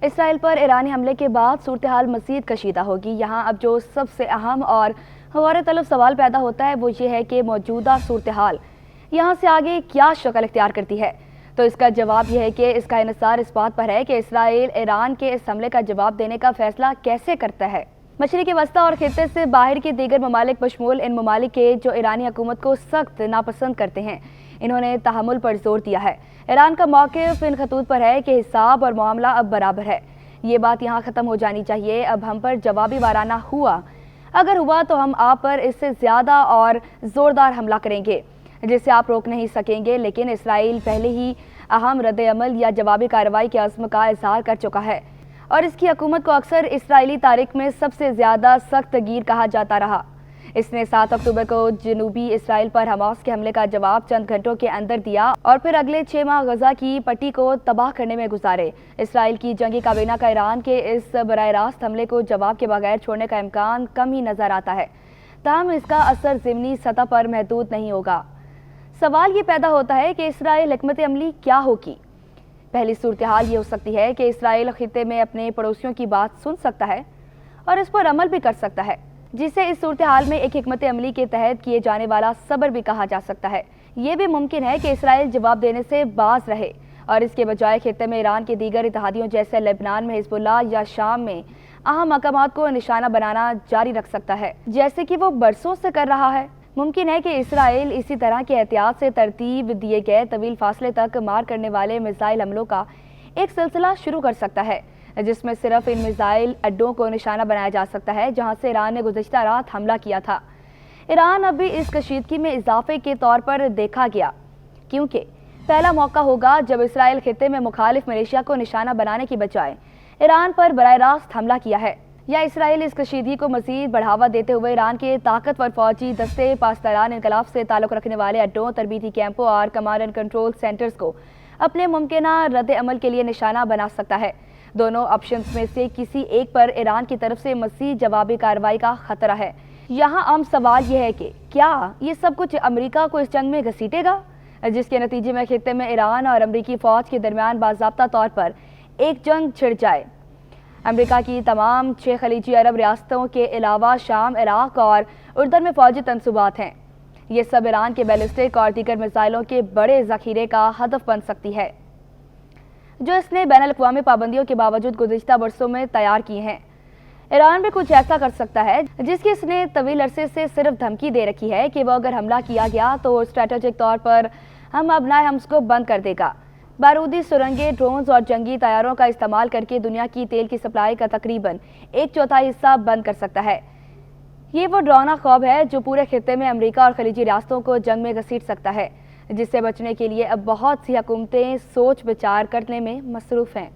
اسرائیل پر ایرانی حملے کے بعد صورتحال مزید کشیدہ ہوگی۔ یہاں اب جو سب سے اہم اور غور طلب سوال پیدا ہوتا ہے وہ یہ ہے کہ موجودہ صورتحال یہاں سے آگے کیا شکل اختیار کرتی ہے۔ تو اس کا جواب یہ ہے کہ اس کا انحصار اس بات پر ہے کہ اسرائیل ایران کے اس حملے کا جواب دینے کا فیصلہ کیسے کرتا ہے۔ مشرقی وسطی اور خطے سے باہر کے دیگر ممالک بشمول ان ممالک کے جو ایرانی حکومت کو سخت ناپسند کرتے ہیں، انہوں نے تحمل پر زور دیا ہے۔ ایران کا موقف ان خطوط پر ہے کہ حساب اور معاملہ اب برابر ہے۔ یہ بات یہاں ختم ہو جانی چاہیے۔ اب ہم پر جوابی وارانہ ہوا، اگر ہوا تو ہم آپ پر اس سے زیادہ اور زوردار حملہ کریں گے جسے آپ روک نہیں سکیں گے، لیکن اسرائیل پہلے ہی اہم رد عمل یا جوابی کارروائی کے عزم کا اظہار کر چکا ہے، اور اس کی حکومت کو اکثر اسرائیلی تاریخ میں سب سے زیادہ سخت گیر کہا جاتا رہا۔ اس نے 7 اکتوبر کو جنوبی اسرائیل پر حماس کے حملے کا جواب چند گھنٹوں کے اندر دیا اور پھر اگلے 6 ماہ غزہ کی پٹی کو تباہ کرنے میں گزارے۔ اسرائیل کی جنگی کابینہ کا ایران کے اس براہ راست حملے کو جواب کے بغیر چھوڑنے کا امکان کم ہی نظر آتا ہے، تاہم اس کا اثر ضمنی سطح پر محدود نہیں ہوگا۔ سوال یہ پیدا ہوتا ہے کہ اسرائیل حکمت عملی کیا ہوگی۔ پہلی صورتحال یہ ہو سکتی ہے کہ اسرائیل خطے میں اپنے پڑوسیوں کی بات سن سکتا ہے اور اس پر عمل بھی کر سکتا ہے، جسے اس صورتحال میں ایک حکمت عملی کے تحت کیے جانے والا صبر بھی کہا جا سکتا ہے۔ یہ بھی ممکن ہے کہ اسرائیل جواب دینے سے باز رہے اور اس کے بجائے خطے میں ایران کے دیگر اتحادیوں جیسے لبنان میں حزب اللہ یا شام میں اہم مقامات کو نشانہ بنانا جاری رکھ سکتا ہے، جیسے کہ وہ برسوں سے کر رہا ہے۔ ممکن ہے کہ اسرائیل اسی طرح کے احتیاط سے ترتیب دیے گئے طویل فاصلے تک مار کرنے والے میزائل حملوں کا ایک سلسلہ شروع کر سکتا ہے، جس میں صرف ان میزائل اڈوں کو نشانہ بنایا جا سکتا ہے جہاں سے ایران نے گزشتہ رات حملہ کیا تھا۔ ایران اب بھی اس کشیدگی میں اضافے کے طور پر دیکھا گیا، کیونکہ پہلا موقع ہوگا جب اسرائیل خطے میں مخالف ملیشیا کو نشانہ بنانے کی بجائے ایران پر براہ راست حملہ کیا ہے، یا اسرائیل اس کشیدگی کو مزید بڑھاوا دیتے ہوئے ایران کے طاقتور فوجی دستے پاسداران انقلاب سے تعلق رکھنے والے اڈوں، تربیتی کیمپوں اور کمانڈ اینڈ کنٹرول سینٹرز کو اپنے ممکنہ رد عمل کے لیے نشانہ بنا سکتا ہے۔ دونوں آپشنز میں سے کسی ایک پر ایران کی طرف سے مزید جوابی کارروائی کا خطرہ ہے۔ یہاں عام سوال یہ ہے کہ کیا یہ سب کچھ امریکہ کو اس جنگ میں گھسیٹے گا، جس کے نتیجے میں خطے میں ایران اور امریکی فوج کے درمیان باضابطہ طور پر ایک جنگ چھڑ جائے۔ امریکہ کی تمام 6 خلیجی عرب ریاستوں کے علاوہ شام، عراق اور اردن میں فوجی تنصبات ہیں۔ یہ سب ایران کے بیلسٹک اور دیگر میزائلوں کے بڑے ذخیرے کا ہدف بن سکتی ہے، جو اس نے بین الاقوامی پابندیوں کے باوجود گزشتہ برسوں میں تیار کی ہیں۔ ایران بھی کچھ ایسا کر سکتا ہے جس کی اس نے طویل عرصے سے صرف دھمکی دے رکھی ہے کہ وہ اگر حملہ کیا گیا تو اسٹریٹجک طور پر ہم ابنائے ہمس کو بند کر دے گا۔ بارودی سرنگیں، ڈرونز اور جنگی طیاروں کا استعمال کر کے دنیا کی تیل کی سپلائی کا تقریباً 1/4 حصہ بند کر سکتا ہے۔ یہ وہ ڈراؤنا خواب ہے جو پورے خطے میں امریکہ اور خلیجی ریاستوں کو جنگ میں گھسیٹ سکتا ہے، جس سے بچنے کے لیے اب بہت سی حکومتیں سوچ بچار کرنے میں مصروف ہیں۔